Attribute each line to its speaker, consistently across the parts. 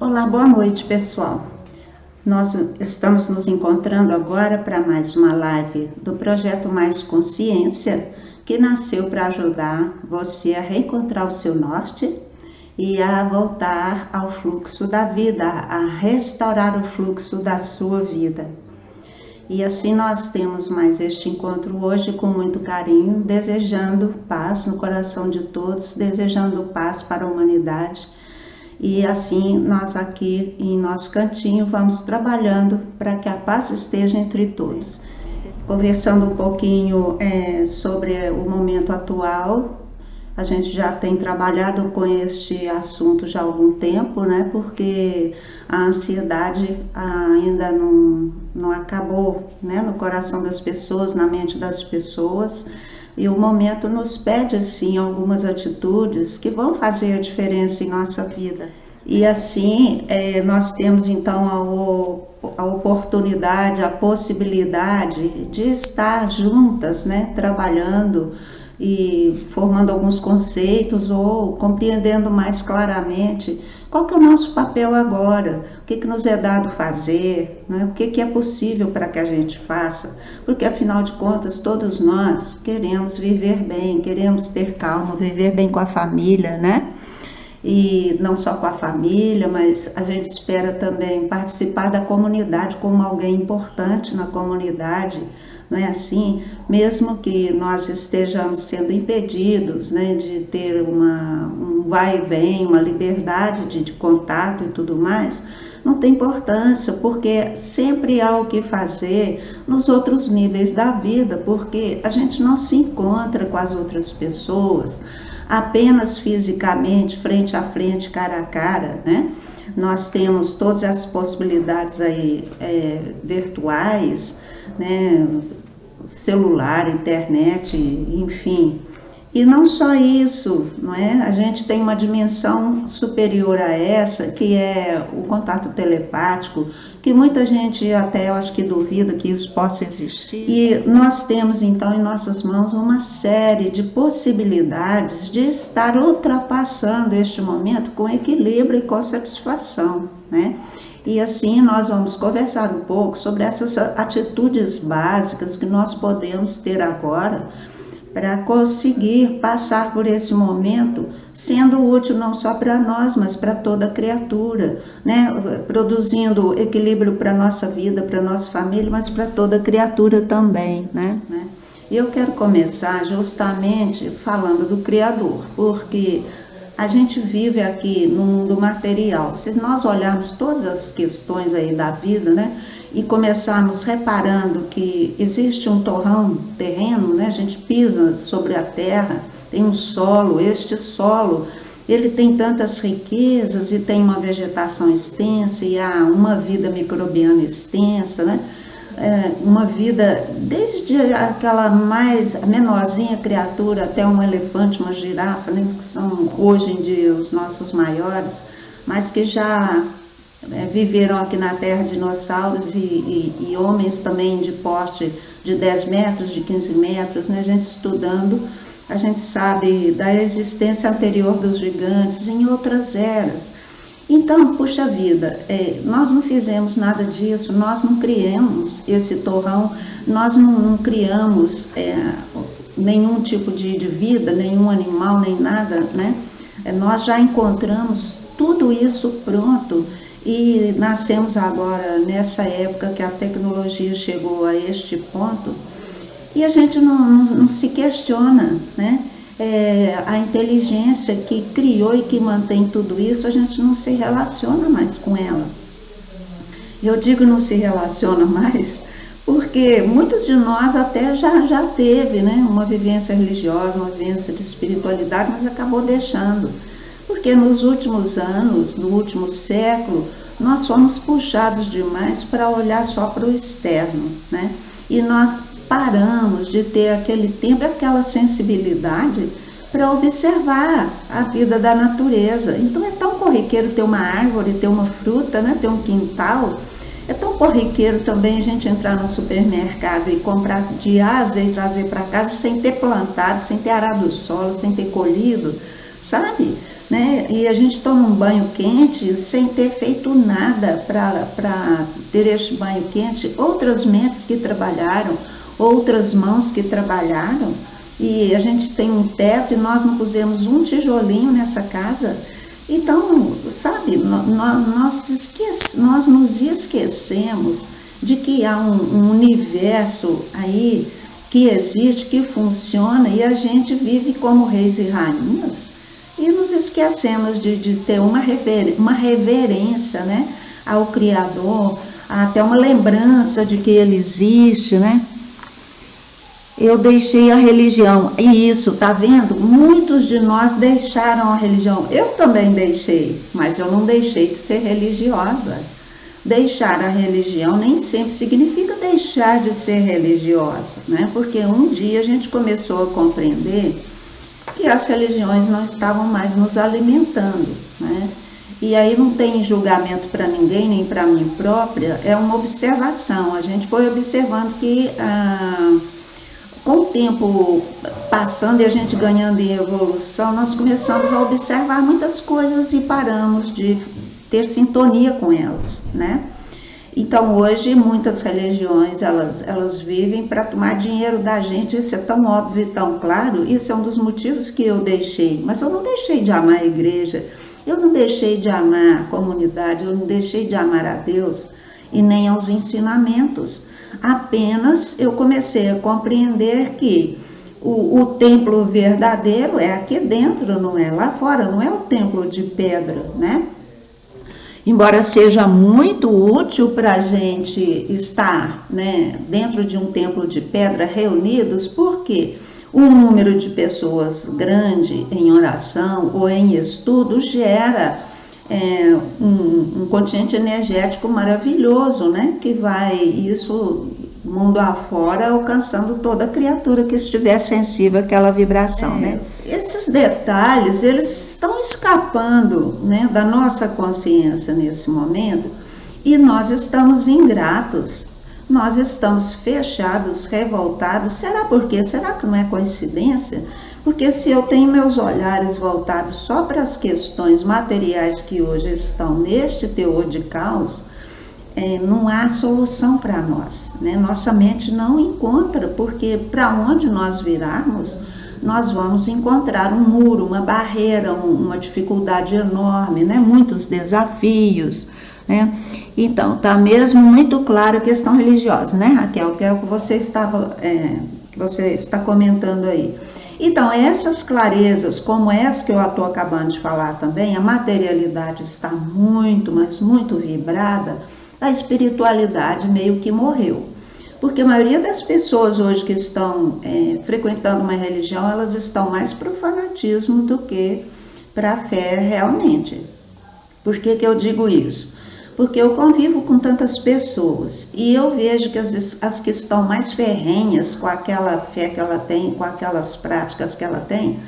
Speaker 1: Olá, boa noite, pessoal. Nós estamos nos encontrando agora para mais uma live do Projeto Mais Consciência, que nasceu para ajudar você a reencontrar o seu norte e a voltar ao fluxo da vida, a restaurar o fluxo da sua vida. E assim nós temos mais este encontro hoje com muito carinho, desejando paz no coração de todos, desejando paz para a humanidade. E assim nós aqui em nosso cantinho vamos trabalhando para que a paz esteja entre todos. Conversando um pouquinho sobre o momento atual, a gente já tem trabalhado com este assunto já há algum tempo, né? Porque a ansiedade ainda não acabou, né? No coração das pessoas, na mente das pessoas. E o momento nos pede, assim, algumas atitudes que vão fazer a diferença em nossa vida. E assim, nós temos então a oportunidade, a possibilidade de estar juntas, né? Trabalhando e formando alguns conceitos ou compreendendo mais claramente qual que é o nosso papel agora, o que nos é dado fazer, né? O que é possível para que a gente faça, porque afinal de contas todos nós queremos viver bem, queremos ter calma, viver bem com a família, né? E não só com a família, mas a gente espera também participar da comunidade como alguém importante na comunidade, não é assim? Mesmo que nós estejamos sendo impedidos, né, de ter um vai e vem, uma liberdade de contato e tudo mais, não tem importância, porque sempre há o que fazer nos outros níveis da vida, porque a gente não se encontra com as outras pessoas apenas fisicamente, frente a frente, cara a cara, né? Nós temos todas as possibilidades aí virtuais, né? Celular, internet, enfim. E não só isso, não é? A gente tem uma dimensão superior a essa, que é o contato telepático, que muita gente até eu acho que duvida que isso possa existir. E nós temos então em nossas mãos uma série de possibilidades de estar ultrapassando este momento com equilíbrio e com satisfação, né? E assim nós vamos conversar um pouco sobre essas atitudes básicas que nós podemos ter agora para conseguir passar por esse momento sendo útil não só para nós, mas para toda criatura, né? Produzindo equilíbrio para a nossa vida, para a nossa família, mas para toda criatura também, né? E eu quero começar justamente falando do Criador, porque a gente vive aqui no mundo material. Se nós olharmos todas as questões aí da vida, né? E começarmos reparando que existe um torrão terreno, né? A gente pisa sobre a terra, tem um solo, este solo, ele tem tantas riquezas e tem uma vegetação extensa e há uma vida microbiana extensa, né? Uma vida, desde aquela mais menorzinha criatura até um elefante, uma girafa, né? Que são hoje em dia os nossos maiores, mas que já viveram aqui na Terra dinossauros e homens também de porte de 10 metros, de 15 metros, né? A gente estudando, a gente sabe da existência anterior dos gigantes em outras eras. Então, puxa vida, nós não fizemos nada disso, nós não criamos esse torrão, nós não criamos nenhum tipo de vida, nenhum animal, nem nada, né? Nós já encontramos tudo isso pronto. E nascemos agora nessa época que a tecnologia chegou a este ponto e a gente não se questiona, né? A inteligência que criou e que mantém tudo isso, a gente não se relaciona mais com ela. Eu digo não se relaciona mais porque muitos de nós até já teve, né, uma vivência religiosa, uma vivência de espiritualidade, mas acabou deixando. Porque nos últimos anos, no último século, nós fomos puxados demais para olhar só para o externo, né? E nós paramos de ter aquele tempo, aquela sensibilidade para observar a vida da natureza. Então é tão corriqueiro ter uma árvore, ter uma fruta, né? Ter um quintal. É tão corriqueiro também a gente entrar no supermercado e comprar de asa e trazer para casa sem ter plantado, sem ter arado o solo, sem ter colhido, sabe? Né? E a gente toma um banho quente sem ter feito nada para ter este banho quente. Outras mentes que trabalharam, outras mãos que trabalharam, e a gente tem um teto e nós não pusemos um tijolinho nessa casa. Então, sabe, nós nos esquecemos de que há um universo aí que existe, que funciona, e a gente vive como reis e rainhas, e nos esquecemos de ter uma reverência, né, ao Criador, até uma lembrança de que Ele existe, né? Eu deixei a religião, e isso, tá vendo? Muitos de nós deixaram a religião. Eu também deixei, mas eu não deixei de ser religiosa. Deixar a religião nem sempre significa deixar de ser religiosa, né? Porque um dia a gente começou a compreender que as religiões não estavam mais nos alimentando, né? E aí não tem julgamento para ninguém, nem para mim própria, é uma observação. A gente foi observando que com o tempo passando e a gente ganhando em evolução, nós começamos a observar muitas coisas e paramos de ter sintonia com elas, né? Então hoje muitas religiões, elas vivem para tomar dinheiro da gente. Isso é tão óbvio e tão claro. Isso é um dos motivos que eu deixei. Mas eu não deixei de amar a igreja, eu não deixei de amar a comunidade, eu não deixei de amar a Deus e nem aos ensinamentos. Apenas eu comecei a compreender que o templo verdadeiro é aqui dentro, não é lá fora, não é o templo de pedra, né? Embora seja muito útil para a gente estar, né, dentro de um templo de pedra reunidos, porque um número de pessoas grande em oração ou em estudo gera um continente energético maravilhoso, né? Que vai, isso, mundo afora, alcançando toda criatura que estiver sensível àquela vibração, né? Esses detalhes, eles estão escapando, né, da nossa consciência nesse momento, e nós estamos ingratos, nós estamos fechados, revoltados. Será por quê? Será que não é coincidência? Porque se eu tenho meus olhares voltados só para as questões materiais que hoje estão neste teor de caos, não há solução para nós, né? Nossa mente não encontra, porque para onde nós virarmos, nós vamos encontrar um muro, uma barreira, uma dificuldade enorme, né? Muitos desafios, né? Então, está mesmo muito clara a questão religiosa, né, Raquel? Que é o que você está comentando aí. Então, essas clarezas, como essa que eu estou acabando de falar também, a materialidade está muito, mas muito vibrada, a espiritualidade meio que morreu. Porque a maioria das pessoas hoje que estão frequentando uma religião, elas estão mais para o fanatismo do que para a fé realmente. Por que eu digo isso? Porque eu convivo com tantas pessoas e eu vejo que as que estão mais ferrenhas com aquela fé que ela tem, com aquelas práticas que ela tem,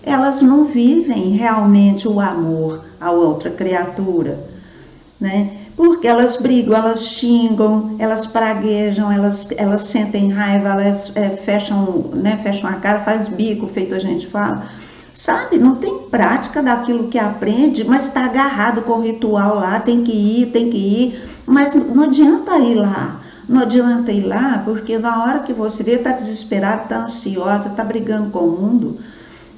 Speaker 1: elas não vivem realmente o amor a outra criatura, né? Porque elas brigam, elas xingam, elas praguejam, elas sentem raiva, elas fecham a cara, faz bico, feito a gente fala. Sabe, não tem prática daquilo que aprende, mas está agarrado com o ritual lá, tem que ir, mas não adianta ir lá. Não adianta ir lá, porque na hora que você vê, está desesperado, está ansiosa, está brigando com o mundo,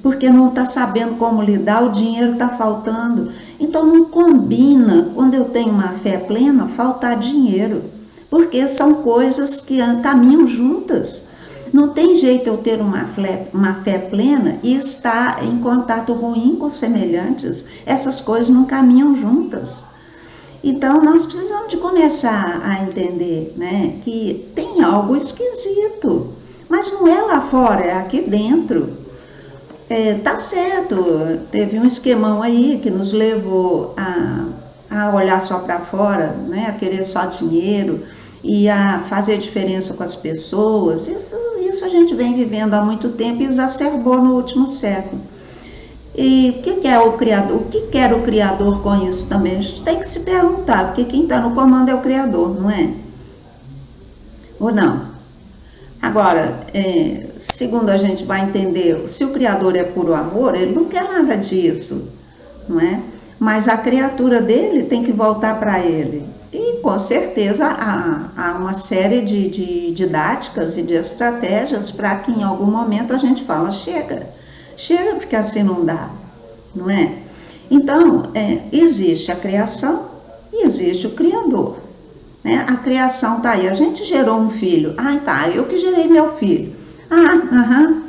Speaker 1: porque não está sabendo como lidar, o dinheiro está faltando. Então não combina, quando eu tenho uma fé plena, faltar dinheiro, porque são coisas que caminham juntas. Não tem jeito eu ter uma fé plena e estar em contato ruim com semelhantes. Essas coisas não caminham juntas. Então, nós precisamos de começar a entender, né, que tem algo esquisito. Mas não é lá fora, é aqui dentro. Tá certo, teve um esquemão aí que nos levou a olhar só para fora, né, a querer só dinheiro e a fazer diferença com as pessoas. Isso a gente vem vivendo há muito tempo e exacerbou no último século. E o que é o Criador? O que quer o Criador com isso também? A gente tem que se perguntar, porque quem está no comando é o Criador, não é? Ou não? Agora, segundo a gente vai entender, se o Criador é puro amor, ele não quer nada disso, não é? Mas a criatura dele tem que voltar para ele. E com certeza há uma série de didáticas e de estratégias para que em algum momento a gente fala, chega porque assim não dá, não é? Então, existe a criação e existe o Criador. Né? A criação está aí, a gente gerou um filho. Ah, tá, eu que gerei meu filho.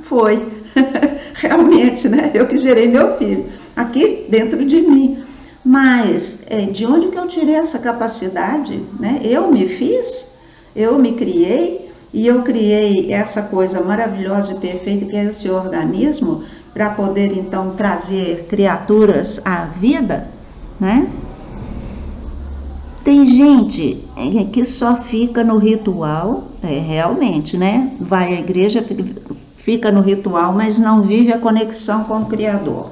Speaker 1: Foi. Realmente, né? Eu que gerei meu filho. Aqui dentro de mim. Mas de onde que eu tirei essa capacidade? Né? Eu me fiz, eu me criei, e eu criei essa coisa maravilhosa e perfeita que é esse organismo, para poder então trazer criaturas à vida, né? Tem gente que só fica no ritual, realmente, né? Vai à igreja, fica no ritual, mas não vive a conexão com o Criador.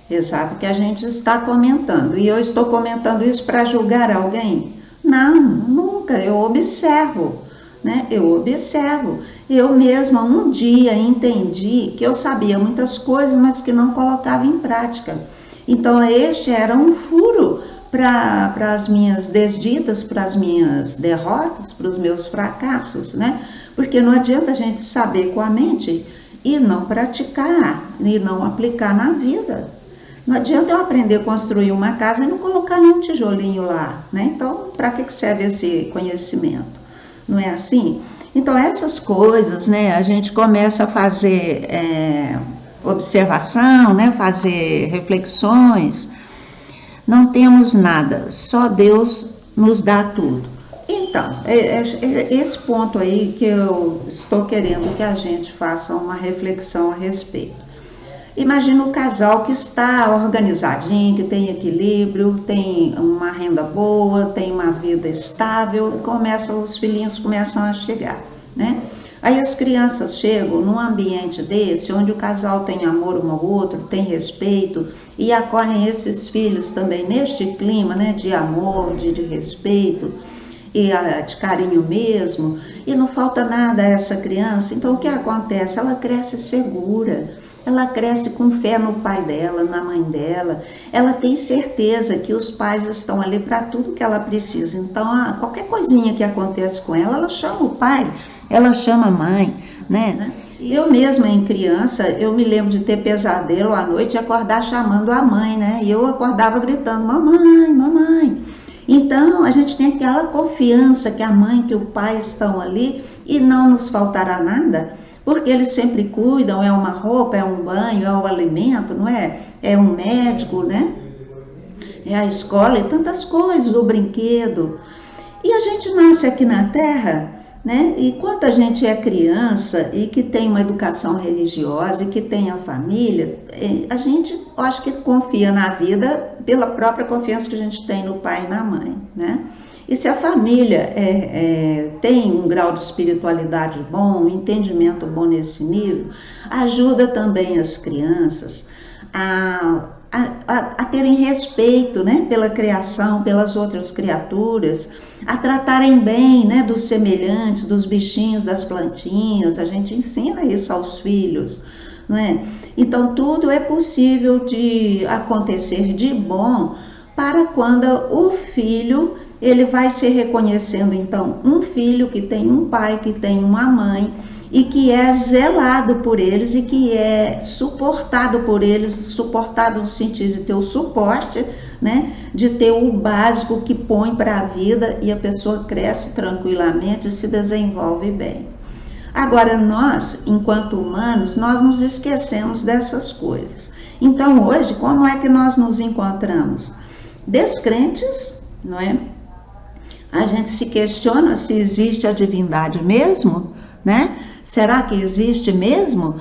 Speaker 1: Exato, que a gente está comentando. E eu estou comentando isso para julgar alguém? Não, nunca. Eu observo, né? Eu observo. Eu mesma um dia entendi que eu sabia muitas coisas, mas que não colocava em prática. Então este era um furo para as minhas desditas, para as minhas derrotas, para os meus fracassos, né? Porque não adianta a gente saber com a mente e não praticar, e não aplicar na vida. Não adianta eu aprender a construir uma casa e não colocar nenhum tijolinho lá, né? Então, para que serve esse conhecimento? Não é assim? Então, essas coisas, né? A gente começa a fazer observação, né? Fazer reflexões. Não temos nada, só Deus nos dá tudo. Então, esse ponto aí que eu estou querendo que a gente faça uma reflexão a respeito. Imagina o casal que está organizadinho, que tem equilíbrio, tem uma renda boa, tem uma vida estável, os filhinhos começam a chegar, né? Aí as crianças chegam num ambiente desse, onde o casal tem amor um ao outro, tem respeito, e acolhem esses filhos também neste clima, né, de amor, de respeito, e de carinho mesmo, e não falta nada a essa criança. Então o que acontece? Ela cresce segura. Ela cresce com fé no pai dela, na mãe dela. Ela tem certeza que os pais estão ali para tudo que ela precisa. Então, qualquer coisinha que acontece com ela, ela chama o pai, ela chama a mãe, né? Eu mesma, em criança, eu me lembro de ter pesadelo à noite e acordar chamando a mãe, né? E eu acordava gritando, mamãe, mamãe. Então, a gente tem aquela confiança que a mãe, que o pai estão ali e não nos faltará nada. Porque eles sempre cuidam, é uma roupa, é um banho, é um alimento, não é? É um médico, né? É a escola e tantas coisas, o brinquedo. E a gente nasce aqui na Terra, né? E quando a gente é criança e que tem uma educação religiosa e que tem a família, a gente, acho que confia na vida pela própria confiança que a gente tem no pai e na mãe, né? E se a família tem um grau de espiritualidade bom, um entendimento bom nesse nível, ajuda também as crianças a terem respeito, né, pela criação, pelas outras criaturas, a tratarem bem, né, dos semelhantes, dos bichinhos, das plantinhas. A gente ensina isso aos filhos, não é? Então tudo é possível de acontecer de bom para quando o filho ele vai se reconhecendo, então, um filho que tem um pai, que tem uma mãe, e que é zelado por eles e que é suportado por eles, suportado no sentido de ter o suporte, né? De ter o básico que põe para a vida e a pessoa cresce tranquilamente e se desenvolve bem. Agora, nós, enquanto humanos, nós nos esquecemos dessas coisas. Então, hoje, como é que nós nos encontramos? Descrentes, não é? A gente se questiona se existe a divindade mesmo, né? Será que existe mesmo?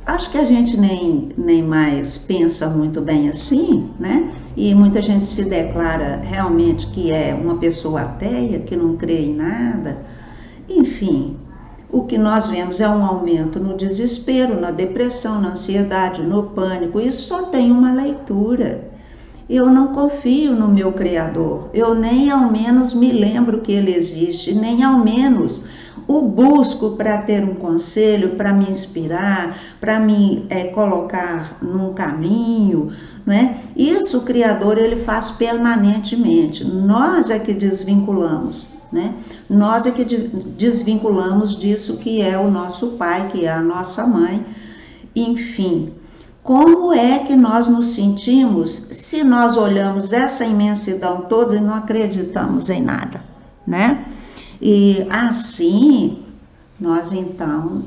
Speaker 1: Acho que a gente nem mais pensa muito bem assim, né? E muita gente se declara realmente que é uma pessoa ateia, que não crê em nada. Enfim, o que nós vemos é um aumento no desespero, na depressão, na ansiedade, no pânico. Isso só tem uma leitura. Eu não confio no meu Criador, eu nem ao menos me lembro que Ele existe, nem ao menos o busco para ter um conselho, para me inspirar, para me colocar num caminho, né? Isso o Criador Ele faz permanentemente, nós é que desvinculamos, né? Nós é que desvinculamos disso que é o nosso pai, que é a nossa mãe, enfim. Como é que nós nos sentimos se nós olhamos essa imensidão toda e não acreditamos em nada, né? E assim, nós então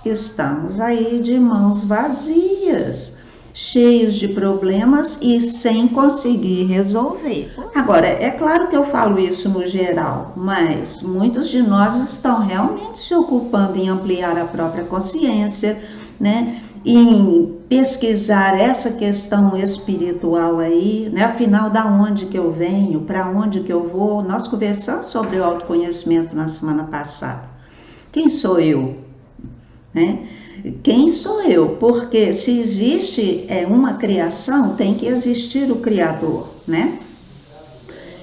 Speaker 1: estamos aí de mãos vazias, cheios de problemas e sem conseguir resolver. Agora, é claro que eu falo isso no geral, mas muitos de nós estão realmente se ocupando em ampliar a própria consciência, né? Em pesquisar essa questão espiritual aí, né? Afinal, da onde que eu venho, para onde que eu vou? Nós conversamos sobre o autoconhecimento na semana passada. Quem sou eu? Né? Quem sou eu? Porque se existe uma criação, tem que existir o Criador, né?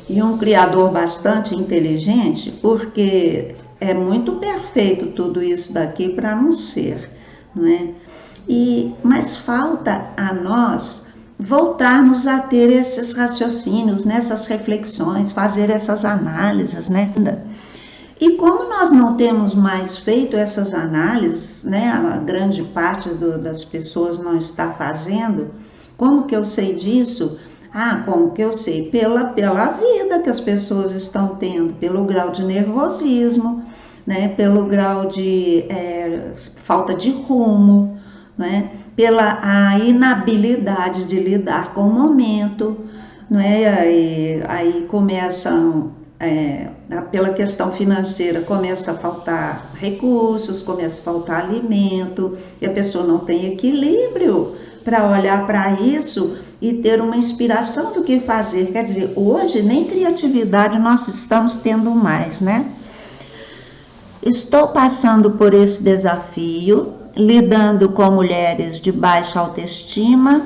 Speaker 1: E um Criador bastante inteligente, porque é muito perfeito tudo isso daqui para não ser, não é? Mas falta a nós voltarmos a ter esses raciocínios, nessas reflexões, fazer essas análises, né? E como nós não temos mais feito essas análises, né? A grande parte das pessoas não está fazendo. Como que eu sei disso? Como que eu sei? Pela vida que as pessoas estão tendo, pelo grau de nervosismo, né? Pelo grau de falta de rumo, né? Pela a inabilidade de lidar com o momento, não é? Aí começam, pela questão financeira, começa a faltar recursos, começa a faltar alimento, e a pessoa não tem equilíbrio para olhar para isso e ter uma inspiração do que fazer. Quer dizer, hoje nem criatividade nós estamos tendo mais, né? Estou passando por esse desafio, lidando com mulheres de baixa autoestima,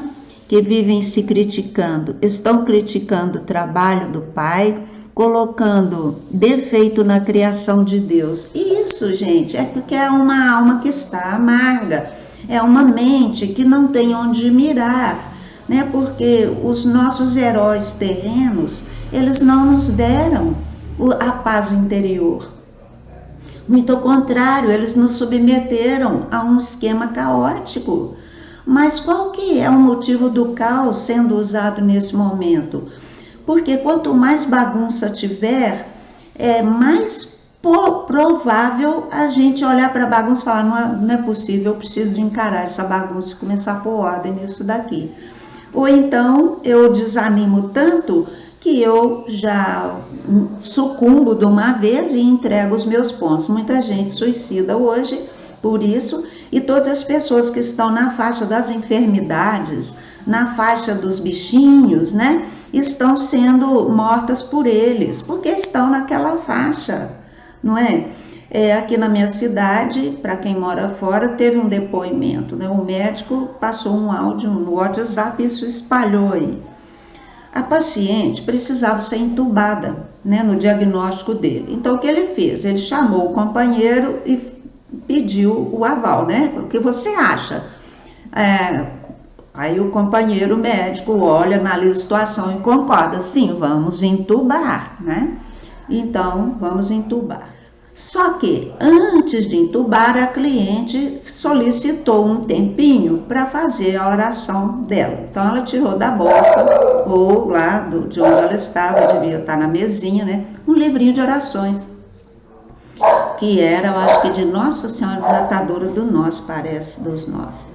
Speaker 1: que vivem se criticando, estão criticando o trabalho do pai, colocando defeito na criação de Deus. E isso, gente, é porque é uma alma que está amarga, é uma mente que não tem onde mirar, né? Porque os nossos heróis terrenos, eles não nos deram a paz interior. Muito ao contrário, eles nos submeteram a um esquema caótico. Mas qual que é o motivo do caos sendo usado nesse momento? Porque quanto mais bagunça tiver, mais provável a gente olhar para a bagunça e falar, não é possível, eu preciso de encarar essa bagunça e começar a pôr ordem nisso daqui. Ou então eu desanimo tanto que eu já sucumbo de uma vez e entrego os meus pontos. Muita gente suicida hoje por isso, e todas as pessoas que estão na faixa das enfermidades, na faixa dos bichinhos, né, estão sendo mortas por eles, porque estão naquela faixa, não é? Aqui na minha cidade, para quem mora fora, teve um depoimento, né? O médico passou um áudio no WhatsApp e isso espalhou aí. A paciente precisava ser entubada, né, no diagnóstico dele. Então, o que ele fez? Ele chamou o companheiro e pediu o aval, né? O que você acha? Aí o companheiro médico olha, analisa a situação e concorda. Sim, vamos entubar, né? Então, vamos entubar. Só que, antes de entubar, a cliente solicitou um tempinho para fazer a oração dela. Então, ela tirou da bolsa, ou lá de onde ela estava, devia estar na mesinha, né? Um livrinho de orações, que era, eu acho que de Nossa Senhora Desatadora do Nós, parece, dos nós.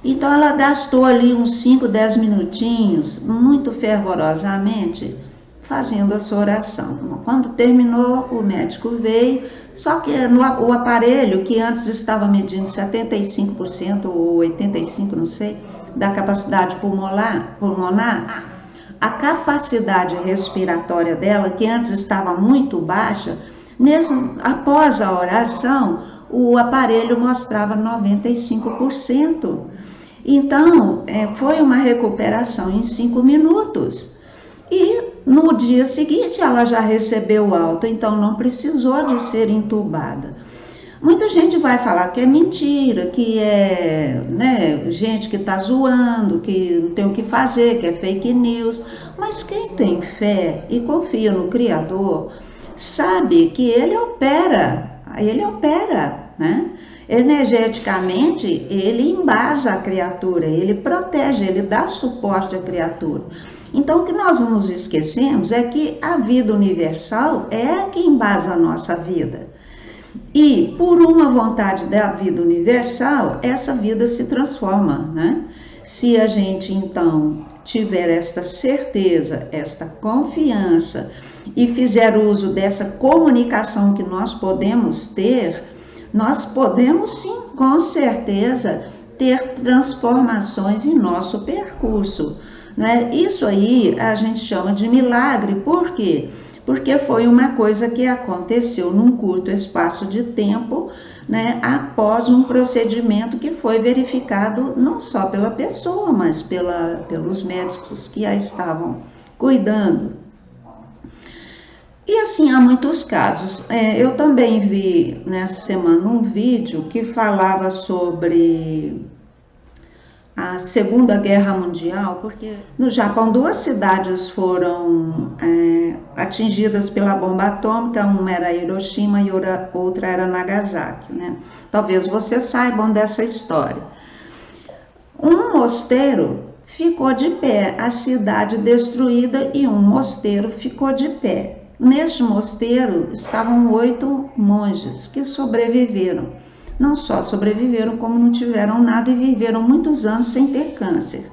Speaker 1: Então, ela gastou ali uns 5, 10 minutinhos, muito fervorosamente, fazendo a sua oração. Quando terminou, o médico veio, só que o aparelho, que antes estava medindo 75% ou 85%, não sei, da capacidade pulmonar, a capacidade respiratória dela, que antes estava muito baixa, mesmo após a oração, o aparelho mostrava 95%. Então, foi uma recuperação em 5 minutos. E no dia seguinte ela já recebeu alta, então não precisou de ser entubada. Muita gente vai falar que é mentira, que é, né, gente que está zoando, que não tem o que fazer, que é fake news. Mas quem tem fé e confia no Criador, sabe que ele opera, né? Energeticamente, ele embasa a criatura, ele protege, ele dá suporte à criatura. Então, o que nós nos esquecemos é que a vida universal é a que embasa a nossa vida. E, por uma vontade da vida universal, essa vida se transforma, né? Se a gente, então, tiver esta certeza, esta confiança e fizer uso dessa comunicação que nós podemos ter, nós podemos, sim, com certeza, ter transformações em nosso percurso, né? Isso aí a gente chama de milagre. Por quê? Porque foi uma coisa que aconteceu num curto espaço de tempo, né, após um procedimento que foi verificado não só pela pessoa, mas pelos médicos que a estavam cuidando. E assim, há muitos casos. Eu também vi nessa semana um vídeo que falava sobre a Segunda Guerra Mundial, porque no Japão 2 cidades foram atingidas pela bomba atômica, uma era Hiroshima e outra era Nagasaki, né? Talvez vocês saibam dessa história. Um mosteiro ficou de pé, a cidade destruída, e um mosteiro ficou de pé. Neste mosteiro estavam 8 monges que sobreviveram. Não só sobreviveram, como não tiveram nada e viveram muitos anos sem ter câncer.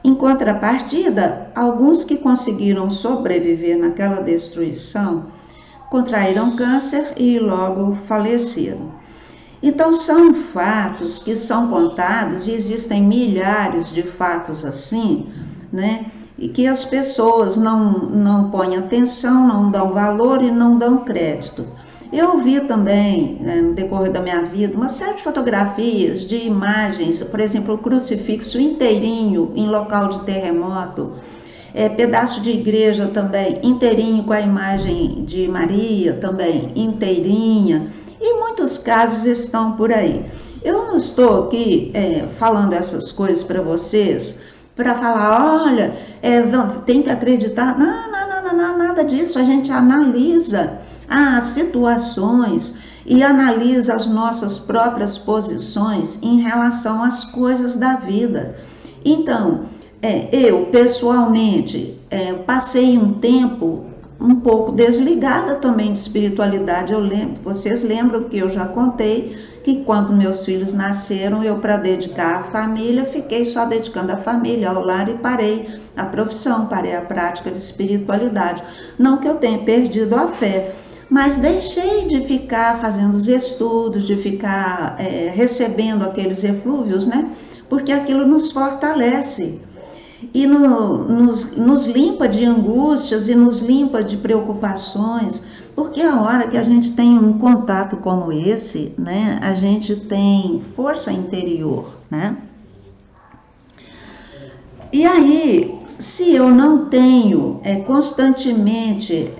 Speaker 1: Em contrapartida, alguns que conseguiram sobreviver naquela destruição contraíram câncer e logo faleceram. Então, são fatos que são contados, e existem milhares de fatos assim, né? E que as pessoas não põem atenção, não dão valor e não dão crédito. Eu vi também, no decorrer da minha vida, uma série de fotografias, de imagens, por exemplo, o crucifixo inteirinho em local de terremoto, pedaço de igreja também inteirinho com a imagem de Maria também inteirinha, e muitos casos estão por aí. Eu não estou aqui falando essas coisas para vocês, para falar, olha, tem que acreditar. Não, nada disso. A gente analisa as situações e analisa as nossas próprias posições em relação às coisas da vida. Então, eu pessoalmente passei um tempo um pouco desligada também de espiritualidade. Vocês lembram que eu já contei que quando meus filhos nasceram, eu, para dedicar à família, fiquei só dedicando à família, ao lar, e parei a profissão, parei a prática de espiritualidade. Não que eu tenha perdido a fé, mas deixei de ficar fazendo os estudos, de ficar recebendo aqueles eflúvios, né? Porque aquilo nos fortalece e nos limpa de angústias e nos limpa de preocupações, porque a hora que a gente tem um contato como esse, né, a gente tem força interior, né? E aí, se eu não tenho constantemente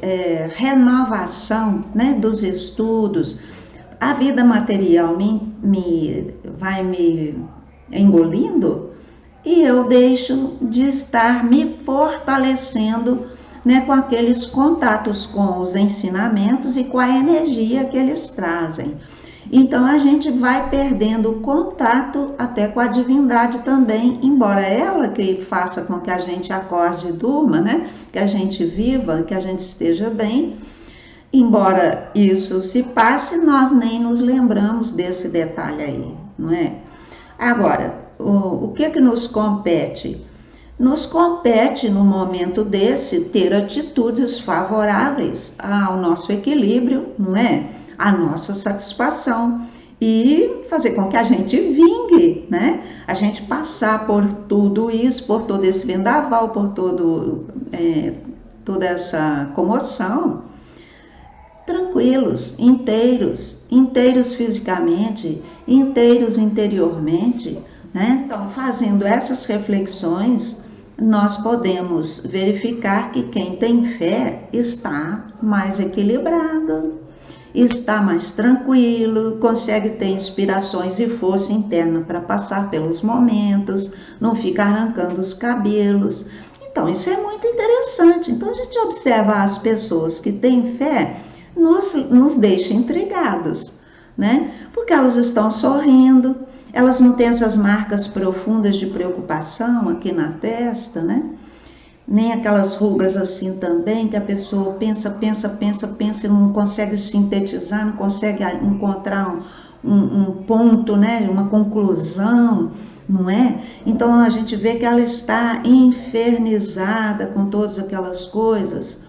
Speaker 1: renovação, né, dos estudos, a vida material vai me engolindo, e eu deixo de estar me fortalecendo, né, com aqueles contatos com os ensinamentos e com a energia que eles trazem. Então a gente vai perdendo o contato até com a divindade também, embora ela que faça com que a gente acorde e durma, né, que a gente viva, que a gente esteja bem. Embora isso se passe, nós nem nos lembramos desse detalhe aí, não é? Agora, o que nos compete? Nos compete, no momento desse, ter atitudes favoráveis ao nosso equilíbrio, não é? A nossa satisfação, e fazer com que a gente vingue, né? A gente passar por tudo isso, por todo esse vendaval, por toda essa comoção, tranquilos, inteiros, inteiros fisicamente, inteiros interiormente, né? Então, fazendo essas reflexões, nós podemos verificar que quem tem fé está mais equilibrado, está mais tranquilo, consegue ter inspirações e força interna para passar pelos momentos, não fica arrancando os cabelos. Então, isso é muito interessante. Então, a gente observa as pessoas que têm fé, nos deixa intrigados, né? Porque elas estão sorrindo, elas não têm essas marcas profundas de preocupação aqui na testa, né? Nem aquelas rugas assim também, que a pessoa pensa e não consegue sintetizar, não consegue encontrar um ponto, né? Uma conclusão, não é? Então a gente vê que ela está infernizada com todas aquelas coisas.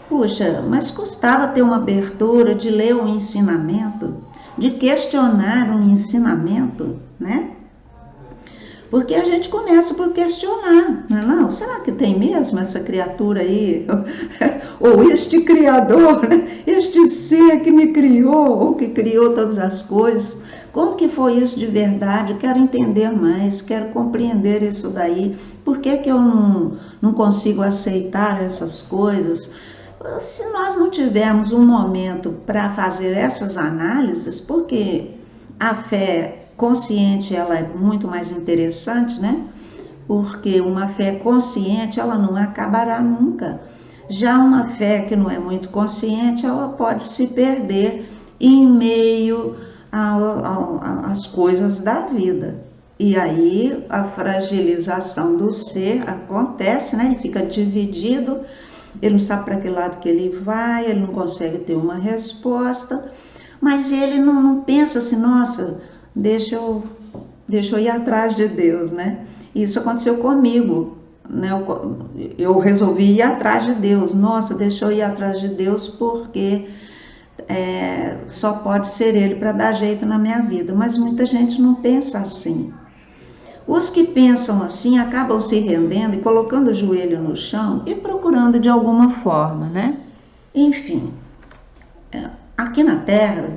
Speaker 1: Puxa, mas custava ter uma abertura de ler um ensinamento, de questionar um ensinamento, né? Porque a gente começa por questionar, não é não? Será que tem mesmo essa criatura aí? Ou este criador, né? Este ser que me criou, ou que criou todas as coisas? Como que foi isso de verdade? Eu quero entender mais, quero compreender isso daí. Por que que eu não consigo aceitar essas coisas? Se nós não tivermos um momento para fazer essas análises, porque a fé consciente ela é muito mais interessante, né? Porque uma fé consciente ela não acabará nunca. Já uma fé que não é muito consciente, ela pode se perder em meio às coisas da vida. E aí a fragilização do ser acontece, né? Ele fica dividido, ele não sabe para que lado que ele vai, ele não consegue ter uma resposta, mas ele não pensa assim, nossa, deixa eu ir atrás de Deus, né? Isso aconteceu comigo, né? Eu resolvi ir atrás de Deus. Nossa, deixa eu ir atrás de Deus porque só pode ser Ele para dar jeito na minha vida. Mas muita gente não pensa assim. Os que pensam assim acabam se rendendo e colocando o joelho no chão e procurando de alguma forma, né? Enfim, aqui na Terra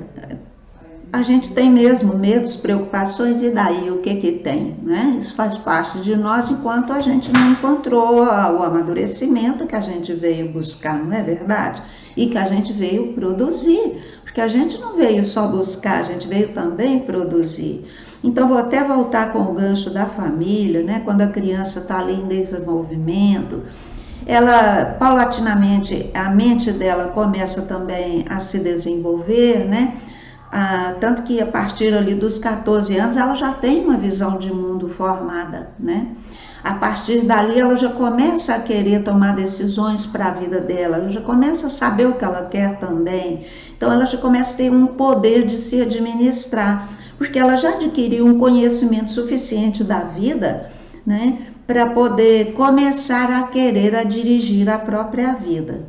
Speaker 1: a gente tem mesmo medos, preocupações, e daí o que tem, né? Isso faz parte de nós enquanto a gente não encontrou o amadurecimento que a gente veio buscar, não é verdade? E que a gente veio produzir, porque a gente não veio só buscar, a gente veio também produzir. Então vou até voltar com o gancho da família, né? Quando a criança está ali em desenvolvimento, ela paulatinamente, a mente dela começa também a se desenvolver, né? Tanto que a partir ali dos 14 anos ela já tem uma visão de mundo formada, né? A partir dali ela já começa a querer tomar decisões para a vida dela, ela já começa a saber o que ela quer também. Então ela já começa a ter um poder de se administrar, porque ela já adquiriu um conhecimento suficiente da vida, né? Para poder começar a querer a dirigir a própria vida.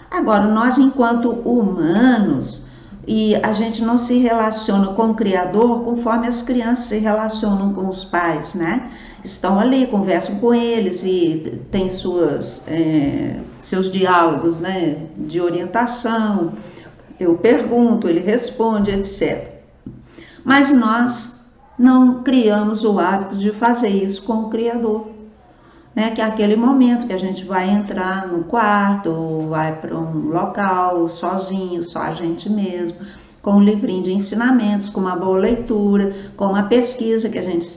Speaker 1: Agora, nós enquanto humanos, e a gente não se relaciona com o Criador conforme as crianças se relacionam com os pais, né? Estão ali, conversam com eles e tem seus diálogos, né? De orientação, eu pergunto, ele responde, etc. Mas nós não criamos o hábito de fazer isso com o Criador, né? Que é aquele momento que a gente vai entrar no quarto, vai para um local sozinho, só a gente mesmo, com um livrinho de ensinamentos, com uma boa leitura, com uma pesquisa que a gente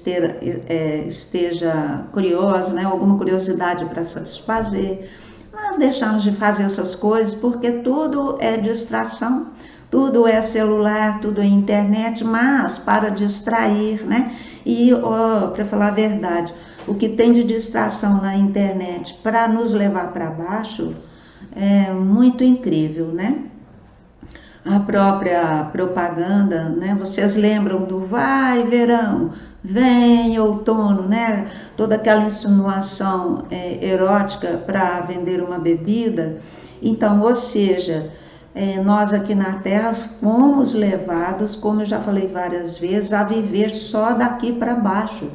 Speaker 1: esteja curioso, né? Alguma curiosidade para satisfazer. Nós deixamos de fazer essas coisas porque tudo é distração, tudo é celular, tudo é internet, mas para distrair, né? E, para falar a verdade, o que tem de distração na internet para nos levar para baixo é muito incrível, né? A própria propaganda, né? Vocês lembram do vai verão, vem outono, né? Toda aquela insinuação erótica para vender uma bebida. Então, ou seja, nós aqui na Terra fomos levados, como eu já falei várias vezes, a viver só daqui para baixo,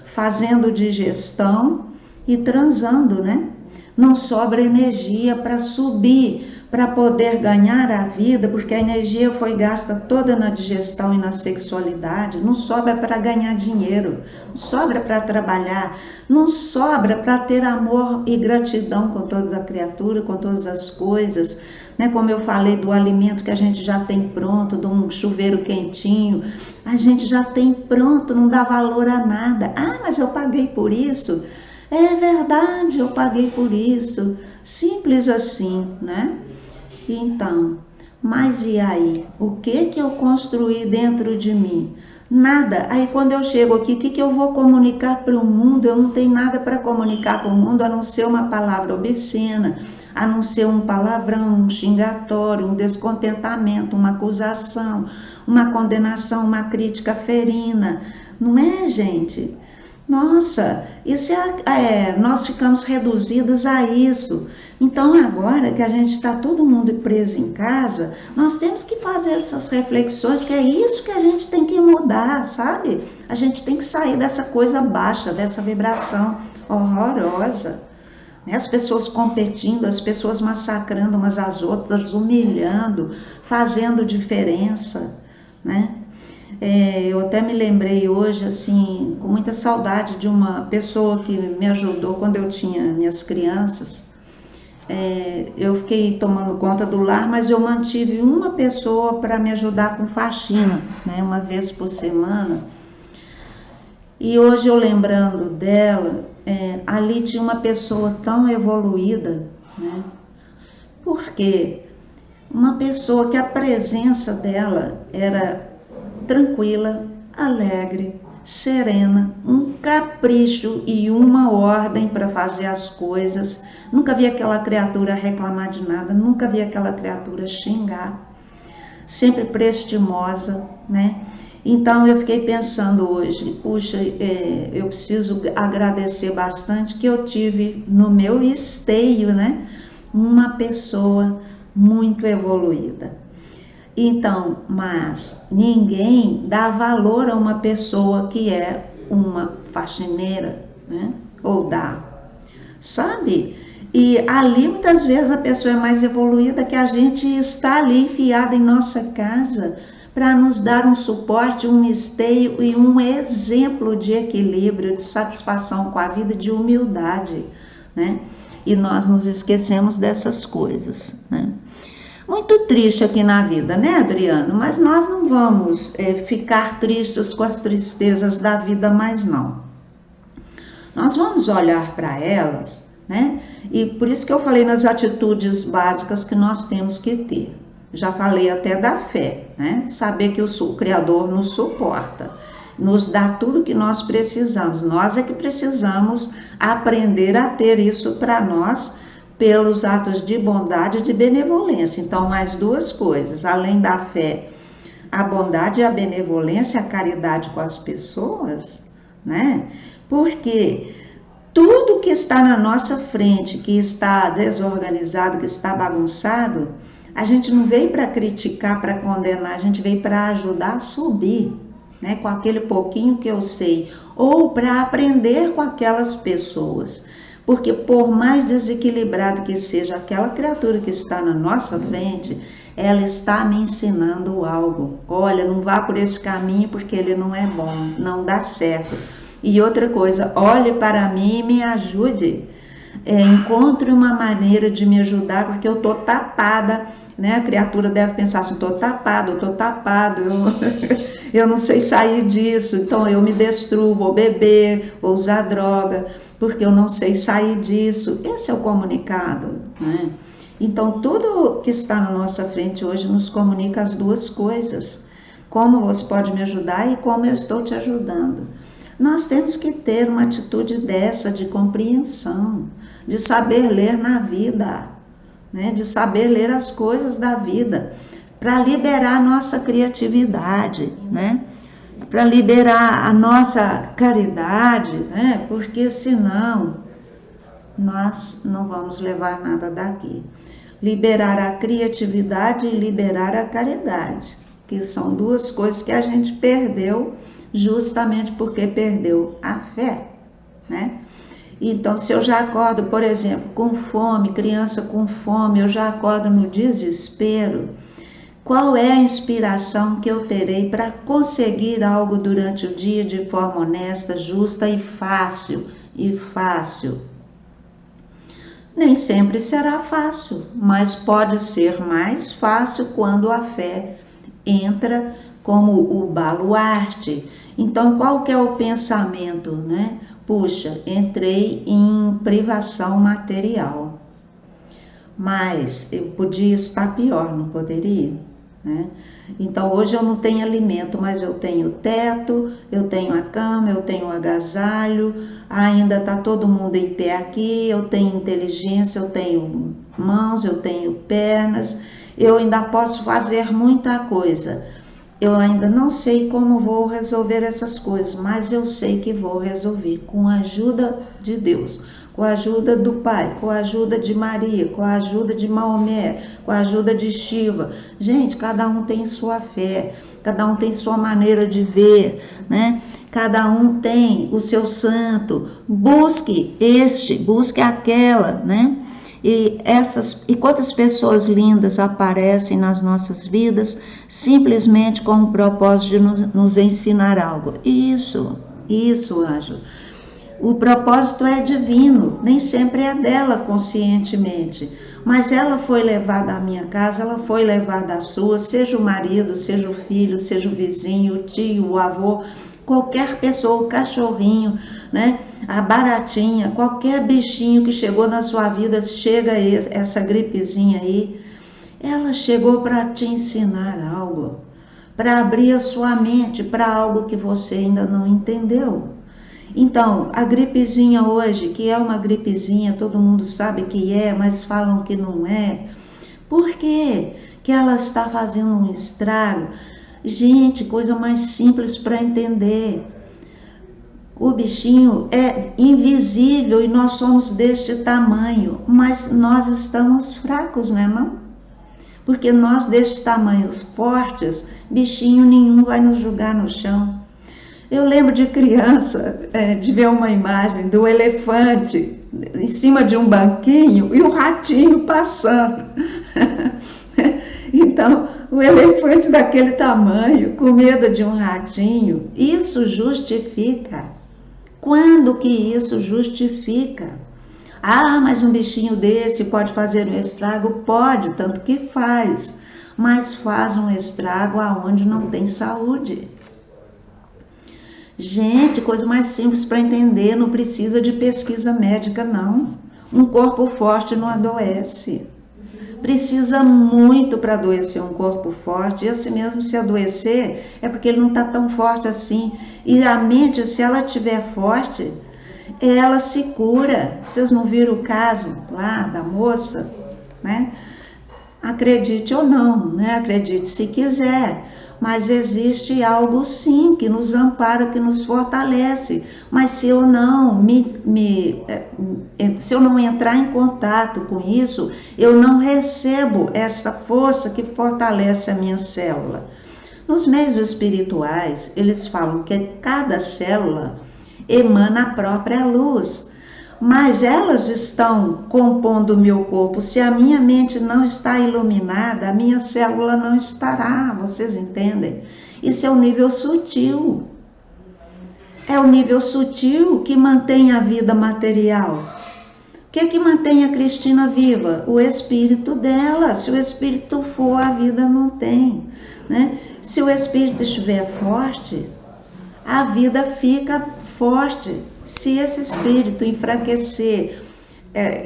Speaker 1: fazendo digestão e transando, né? Não sobra energia para subir para poder ganhar a vida, porque a energia foi gasta toda na digestão e na sexualidade, não sobra para ganhar dinheiro, não sobra para trabalhar, não sobra para ter amor e gratidão com toda a criatura, com todas as coisas, né? Como eu falei do alimento que a gente já tem pronto, de um chuveiro quentinho, a gente já tem pronto, não dá valor a nada. Ah, mas eu paguei por isso. É verdade, eu paguei por isso. Simples assim, né? Então, mas e aí? O que eu construí dentro de mim? Nada. Aí quando eu chego aqui, o que eu vou comunicar para o mundo? Eu não tenho nada para comunicar com o mundo, a não ser uma palavra obscena, a não ser um palavrão, um xingatório, um descontentamento, uma acusação, uma condenação, uma crítica ferina. Não é, gente? Nossa, isso nós ficamos reduzidos a isso. Então agora que a gente está todo mundo preso em casa, nós temos que fazer essas reflexões, porque é isso que a gente tem que mudar, sabe? A gente tem que sair dessa coisa baixa, dessa vibração horrorosa. As pessoas competindo, as pessoas massacrando umas às outras, humilhando, fazendo diferença, né? Eu até me lembrei hoje, assim, com muita saudade de uma pessoa que me ajudou quando eu tinha minhas crianças. Eu fiquei tomando conta do lar, mas eu mantive uma pessoa para me ajudar com faxina, né, uma vez por semana. E hoje eu lembrando dela, ali tinha uma pessoa tão evoluída, né? Porque uma pessoa que a presença dela era tranquila, alegre, serena, um capricho e uma ordem para fazer as coisas. Nunca vi aquela criatura reclamar de nada, nunca vi aquela criatura xingar, sempre prestimosa, né? Então eu fiquei pensando hoje, puxa, eu preciso agradecer bastante que eu tive no meu esteio, né, uma pessoa muito evoluída. Então, mas ninguém dá valor a uma pessoa que é uma faxineira, né? Ou dá, sabe? E ali muitas vezes a pessoa é mais evoluída que a gente, está ali enfiada em nossa casa para nos dar um suporte, um esteio e um exemplo de equilíbrio, de satisfação com a vida, de humildade, né? E nós nos esquecemos dessas coisas, né? Muito triste aqui na vida, né, Adriano? Mas nós não vamos ficar tristes com as tristezas da vida mais não. Nós vamos olhar para elas, né? E por isso que eu falei nas atitudes básicas que nós temos que ter. Já falei até da fé, né? Saber que o Criador nos suporta, nos dá tudo que nós precisamos. Nós é que precisamos aprender a ter isso para nós, pelos atos de bondade e de benevolência. Então, mais duas coisas, além da fé, a bondade e a benevolência, a caridade com as pessoas, né? Porque tudo que está na nossa frente, que está desorganizado, que está bagunçado, a gente não veio para criticar, para condenar, a gente veio para ajudar a subir, né? Com aquele pouquinho que eu sei, ou para aprender com aquelas pessoas. Porque por mais desequilibrado que seja aquela criatura que está na nossa frente, ela está me ensinando algo. Olha, não vá por esse caminho porque ele não é bom, não dá certo. E outra coisa, olhe para mim e me ajude. Encontre uma maneira de me ajudar porque eu estou tapada, né? A criatura deve pensar assim, estou tapado, eu não sei sair disso, então eu me destruo, vou beber, vou usar droga, porque eu não sei sair disso. Esse é o comunicado, né? Então, tudo que está na nossa frente hoje nos comunica as duas coisas. Como você pode me ajudar e como eu estou te ajudando. Nós temos que ter uma atitude dessa, de compreensão, de saber ler na vida, né? De saber ler as coisas da vida, para liberar a nossa criatividade, né? Para liberar a nossa caridade, né? Porque senão nós não vamos levar nada daqui. Liberar a criatividade e liberar a caridade, que são duas coisas que a gente perdeu justamente porque perdeu a fé, né? Então, se eu já acordo, por exemplo, com fome, criança com fome, eu já acordo no desespero, qual é a inspiração que eu terei para conseguir algo durante o dia de forma honesta, justa e fácil? Nem sempre será fácil, mas pode ser mais fácil quando a fé entra como o baluarte. Então, qual que é o pensamento, né? Puxa, entrei em privação material, mas eu podia estar pior, não poderia? Né? Então, hoje eu não tenho alimento, mas eu tenho teto, eu tenho a cama, eu tenho o agasalho, ainda está todo mundo em pé aqui, eu tenho inteligência, eu tenho mãos, eu tenho pernas, eu ainda posso fazer muita coisa. Eu ainda não sei como vou resolver essas coisas, mas eu sei que vou resolver com a ajuda de Deus, com a ajuda do Pai, com a ajuda de Maria, com a ajuda de Maomé, com a ajuda de Shiva. Gente, cada um tem sua fé, cada um tem sua maneira de ver, né? Cada um tem o seu santo. Busque busque aquela, né? E quantas pessoas lindas aparecem nas nossas vidas simplesmente com o propósito de nos ensinar algo. Isso, Ângelo. O propósito é divino, nem sempre é dela conscientemente, mas ela foi levada à minha casa, ela foi levada à sua, seja o marido, seja o filho, seja o vizinho, o tio, o avô, qualquer pessoa, o cachorrinho, né? A baratinha, qualquer bichinho que chegou na sua vida, chega essa gripezinha aí, ela chegou para te ensinar algo, para abrir a sua mente para algo que você ainda não entendeu. Então, a gripezinha hoje, que é uma gripezinha, todo mundo sabe que é, mas falam que não é. Por quê? Que ela está fazendo um estrago. Gente, coisa mais simples para entender. O bichinho é invisível e nós somos deste tamanho, mas nós estamos fracos, né, não? Porque nós deste tamanho fortes, bichinho nenhum vai nos jogar no chão. Eu lembro de criança, de ver uma imagem do elefante em cima de um banquinho e o ratinho passando. Então, o elefante daquele tamanho, com medo de um ratinho, isso justifica. Quando que isso justifica? Ah, mas um bichinho desse pode fazer um estrago? Pode, tanto que faz. Mas faz um estrago aonde não tem saúde. Gente, coisa mais simples para entender, não precisa de pesquisa médica, não. Um corpo forte não adoece. Precisa muito para adoecer um corpo forte, e assim mesmo se adoecer, é porque ele não está tão forte assim. E a mente, se ela estiver forte, ela se cura. Vocês não viram o caso lá da moça, né? Acredite ou não, né? Acredite se quiser. Mas existe algo sim que nos ampara, que nos fortalece. Mas se eu não se eu não entrar em contato com isso, eu não recebo essa força que fortalece a minha célula. Nos meios espirituais, eles falam que cada célula emana a própria luz. Mas elas estão compondo o meu corpo. Se a minha mente não está iluminada, a minha célula não estará, vocês entendem? Isso é o nível sutil. É o nível sutil que mantém a vida material. O que é que mantém a Cristina viva? O espírito dela. Se o espírito for, a vida não tem, né? Se o espírito estiver forte, a vida fica forte. Se esse espírito enfraquecer,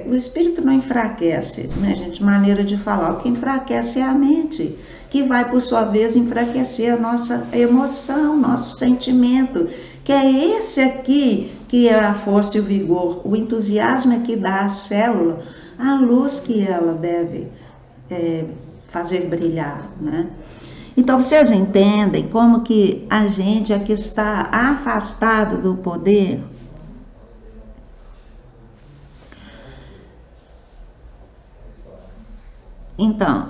Speaker 1: o espírito não enfraquece, né, gente? Maneira de falar, o que enfraquece é a mente, que vai, por sua vez, enfraquecer a nossa emoção, nosso sentimento, que é esse aqui que é a força e o vigor. O entusiasmo é que dá à célula a luz que ela deve fazer brilhar, né? Então, vocês entendem como que a gente aqui está afastado do poder? Então,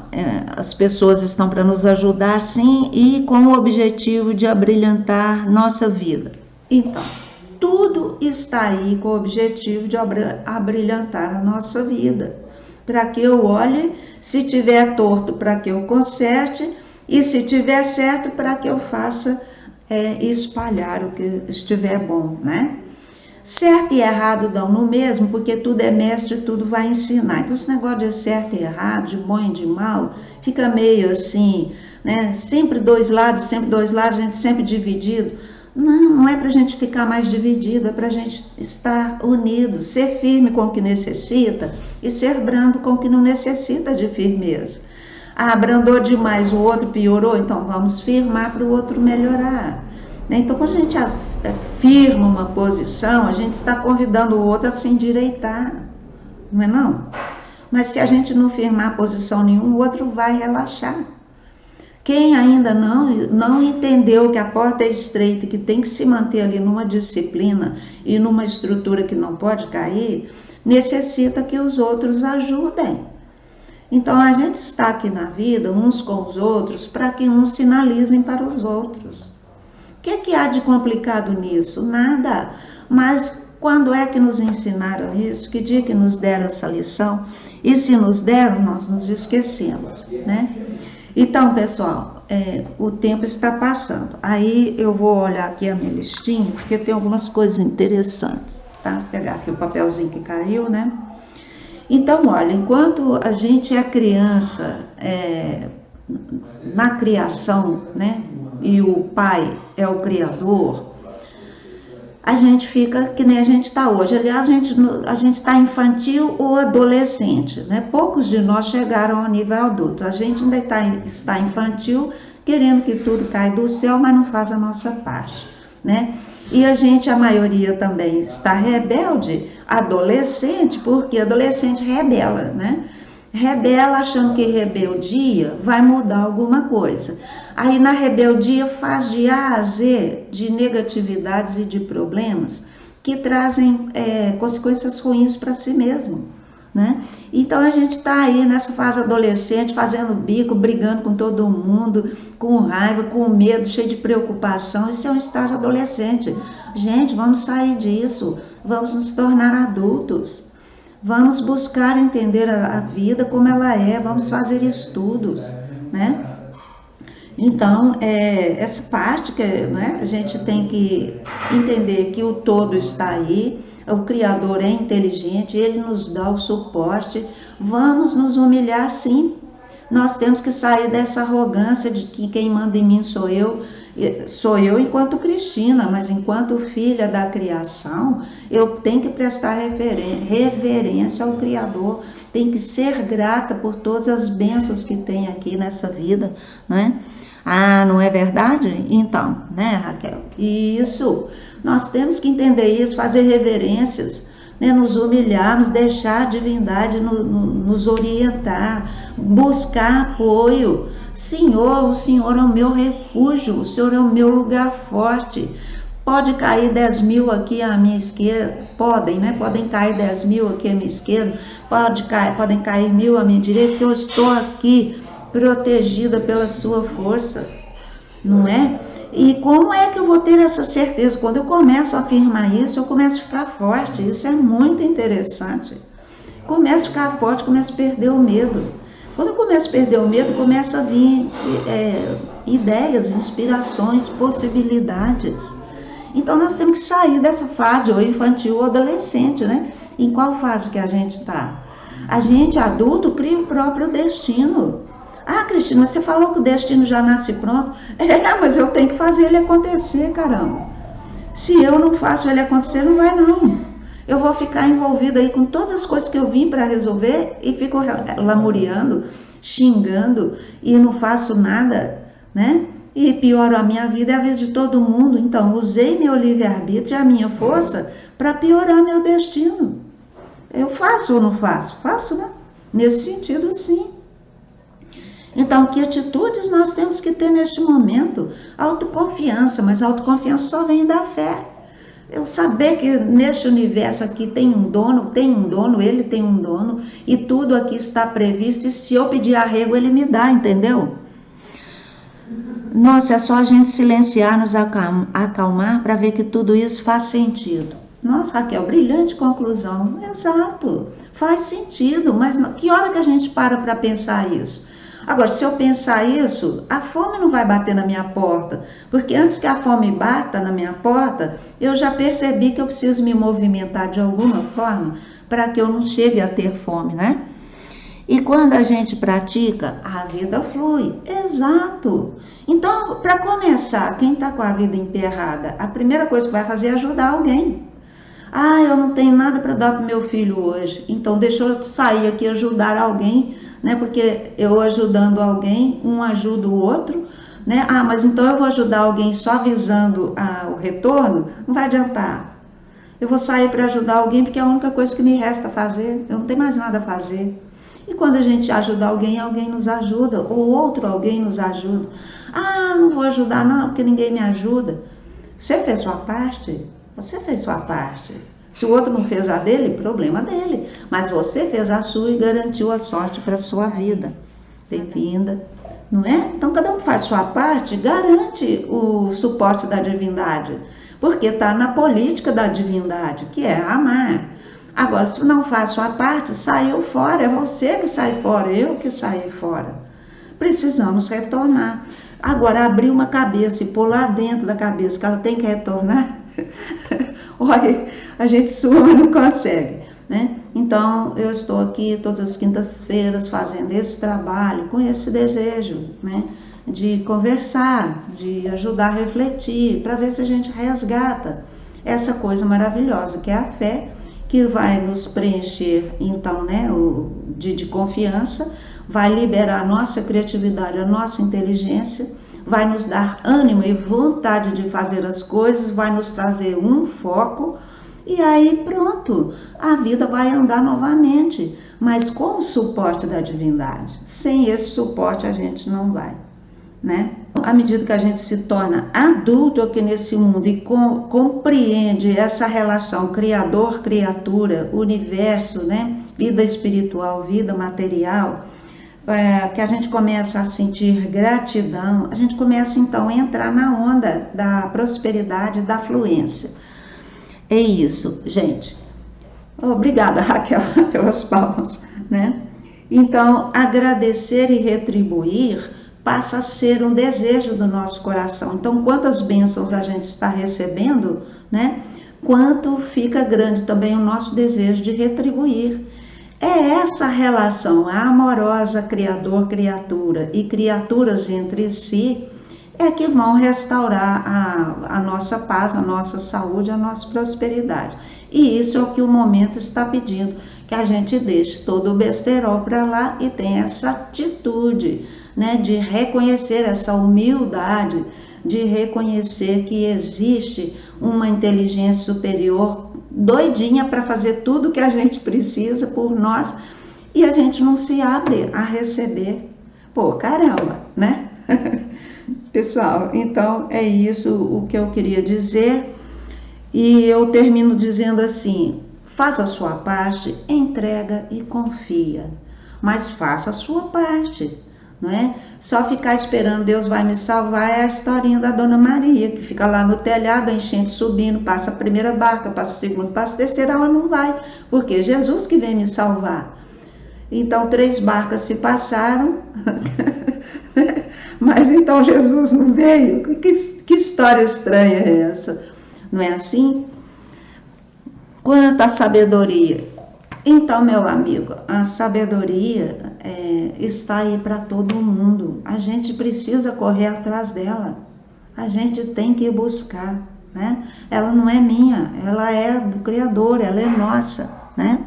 Speaker 1: as pessoas estão para nos ajudar, sim, e com o objetivo de abrilhantar nossa vida. Então, Tudo está aí com o objetivo de abrilhantar a nossa vida. Para que eu olhe, se tiver torto, para que eu conserte, e se tiver certo, para que eu faça espalhar o que estiver bom, né? Certo e errado dão no mesmo, porque tudo é mestre, tudo vai ensinar. Então esse negócio de certo e errado, de bom e de mal, fica meio assim, né? Sempre dois lados, a gente sempre dividido. Não é para a gente ficar mais dividido, é para a gente estar unido, ser firme com o que necessita e ser brando com o que não necessita de firmeza. Ah, abrandou demais, o outro piorou, então vamos firmar para o outro melhorar. Então, quando a gente firma uma posição, a gente está convidando o outro a se endireitar, não é não? Mas se a gente não firmar posição nenhuma, o outro vai relaxar. Quem ainda não entendeu que a porta é estreita, que tem que se manter ali numa disciplina e numa estrutura que não pode cair, necessita que os outros ajudem. Então a gente está aqui na vida, uns com os outros, para que uns sinalizem para os outros. O que há de complicado nisso? Nada. Mas quando é que nos ensinaram isso? Que dia que nos deram essa lição? E se nos deram, nós nos esquecemos, né? Então, pessoal, o tempo está passando. Aí eu vou olhar aqui a minha listinha, porque tem algumas coisas interessantes, tá? Vou pegar aqui o papelzinho que caiu, né? Então, olha, enquanto a gente é criança, na criação, né? E o pai é o criador, a gente fica que nem a gente está hoje. Aliás, a gente está infantil ou adolescente, né? Poucos de nós chegaram ao nível adulto. A gente ainda está infantil, querendo que tudo caia do céu, mas não faz a nossa parte, né? E a maioria também está rebelde, adolescente, porque adolescente rebela, né? Rebela achando que rebeldia vai mudar alguma coisa. Aí na rebeldia faz de A a Z de negatividades e de problemas que trazem consequências ruins para si mesmo, né? Então a gente está aí nessa fase adolescente, fazendo bico, brigando com todo mundo, com raiva, com medo, cheio de preocupação. Isso é um estágio adolescente. Gente, vamos sair disso, vamos nos tornar adultos. Vamos buscar entender a vida como ela é, vamos fazer estudos, né? Então, essa parte que, né, a gente tem que entender que o todo está aí, o Criador é inteligente, Ele nos dá o suporte, vamos nos humilhar sim. Nós temos que sair dessa arrogância de que quem manda em mim sou eu enquanto Cristina, mas enquanto filha da criação, eu tenho que prestar reverência ao Criador, tenho que ser grata por todas as bênçãos que tem aqui nessa vida, né? Ah, não é verdade? Então, né, Raquel? Isso, nós temos que entender isso, fazer reverências, né, nos humilharmos, deixar a divindade nos orientar, buscar apoio. Senhor, o Senhor é o meu refúgio, o Senhor é o meu lugar forte. Pode cair 10.000 aqui à minha esquerda, podem, né? Podem cair 10.000 aqui à minha esquerda, podem cair 1.000 à minha direita, porque eu estou aqui protegida pela sua força, não é? E como é que eu vou ter essa certeza? Quando eu começo a afirmar isso, eu começo a ficar forte. Isso é muito interessante. Começo a ficar forte, começo a perder o medo. Quando eu começo a perder o medo, começa a vir ideias, inspirações, possibilidades. Então nós temos que sair dessa fase, ou infantil ou adolescente, né? Em qual fase que a gente está? A gente, adulto, cria o próprio destino. Ah, Cristina, você falou que o destino já nasce pronto. Mas eu tenho que fazer ele acontecer, caramba. Se eu não faço ele acontecer, não vai não. Eu vou ficar envolvida aí com todas as coisas que eu vim para resolver e fico lamuriando, xingando e não faço nada, né? E pioro a minha vida e a vida de todo mundo. Então, usei meu livre-arbítrio e a minha força para piorar meu destino. Eu faço ou não faço? Faço, né? Nesse sentido, sim. Então, que atitudes nós temos que ter neste momento? Autoconfiança, mas a autoconfiança só vem da fé. Eu saber que neste universo aqui tem um dono, ele tem um dono, e tudo aqui está previsto, e se eu pedir arrego, ele me dá, entendeu? Nossa, é só a gente silenciar, nos acalmar para ver que tudo isso faz sentido. Nossa, Raquel, brilhante conclusão. Exato, faz sentido, mas que hora que a gente para pensar isso? Agora, se eu pensar isso, a fome não vai bater na minha porta, porque antes que a fome bata na minha porta, eu já percebi que eu preciso me movimentar de alguma forma para que eu não chegue a ter fome, né? E quando a gente pratica, a vida flui. Exato. Então, para começar, quem está com a vida emperrada, a primeira coisa que vai fazer é ajudar alguém. Ah, eu não tenho nada para dar para o meu filho hoje, então deixa eu sair aqui e ajudar alguém, né? Porque eu ajudando alguém, um ajuda o outro, né? Ah, mas então eu vou ajudar alguém só visando o retorno? Não vai adiantar. Eu vou sair para ajudar alguém porque é a única coisa que me resta fazer, eu não tenho mais nada a fazer. E quando a gente ajuda alguém, alguém nos ajuda, ou outro alguém nos ajuda. Ah, não vou ajudar não, porque ninguém me ajuda. Você fez sua parte? Você fez sua parte. Se o outro não fez a dele, problema dele. Mas você fez a sua e garantiu a sorte para a sua vida. Bem-vinda, não é? Então, cada um faz sua parte, garante o suporte da divindade. Porque está na política da divindade, que é amar. Agora, se não faz sua parte, saiu fora. É você que sai fora, eu que saí fora. Precisamos retornar. Agora, abrir uma cabeça e pôr lá dentro da cabeça que ela tem que retornar, olha, a gente sua, mas não consegue, né? Então, eu estou aqui todas as quintas-feiras fazendo esse trabalho com esse desejo, né? De conversar, de ajudar a refletir, para ver se a gente resgata essa coisa maravilhosa que é a fé, que vai nos preencher, então, né, de confiança, vai liberar a nossa criatividade, a nossa inteligência, vai nos dar ânimo e vontade de fazer as coisas, vai nos trazer um foco, e aí pronto, a vida vai andar novamente, mas com o suporte da divindade. Sem esse suporte a gente não vai, né? À medida que a gente se torna adulto aqui nesse mundo e compreende essa relação criador-criatura, universo, né? Vida espiritual, vida material, que a gente começa a sentir gratidão, a gente começa então a entrar na onda da prosperidade, da fluência. É isso, gente. Obrigada, Raquel, pelas palmas, né? Então, agradecer e retribuir passa a ser um desejo do nosso coração. Então, quantas bênçãos a gente está recebendo, né? Quanto fica grande também o nosso desejo de retribuir. É essa relação amorosa, criador-criatura e criaturas entre si, é que vão restaurar a nossa paz, a nossa saúde, a nossa prosperidade. E isso é o que o momento está pedindo, que a gente deixe todo o besterol para lá e tenha essa atitude, né, de reconhecer essa humildade, de reconhecer que existe uma inteligência superior doidinha para fazer tudo que a gente precisa por nós e a gente não se abre a receber. Pô, caramba, né? Pessoal, então é isso o que eu queria dizer e eu termino dizendo assim: faça a sua parte, entrega e confia, mas faça a sua parte. Não é? Só ficar esperando Deus vai me salvar é a historinha da Dona Maria, que fica lá no telhado, a enchente subindo, passa a primeira barca, passa a segunda, passa a terceira, ela não vai, porque Jesus que vem me salvar. Então 3 barcas se passaram, mas então Jesus não veio? Que história estranha é essa? Não é assim? Quanta sabedoria! Então, meu amigo, a sabedoria está aí para todo mundo. A gente precisa correr atrás dela. A gente tem que buscar, né? Ela não é minha, ela é do Criador, ela é nossa, né?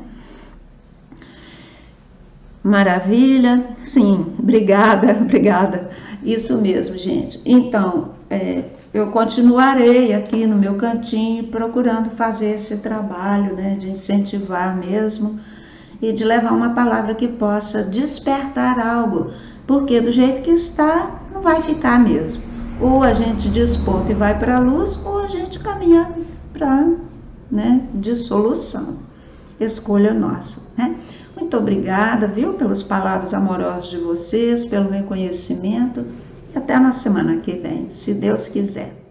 Speaker 1: Maravilha? Sim, obrigada. Isso mesmo, gente. Então, eu continuarei aqui no meu cantinho procurando fazer esse trabalho, né, de incentivar mesmo e de levar uma palavra que possa despertar algo, porque do jeito que está, não vai ficar mesmo. Ou a gente desponta e vai para a luz, ou a gente caminha para, né, dissolução. Escolha nossa, né? Muito obrigada, viu, pelas palavras amorosas de vocês, pelo reconhecimento. e até na semana que vem, se Deus quiser.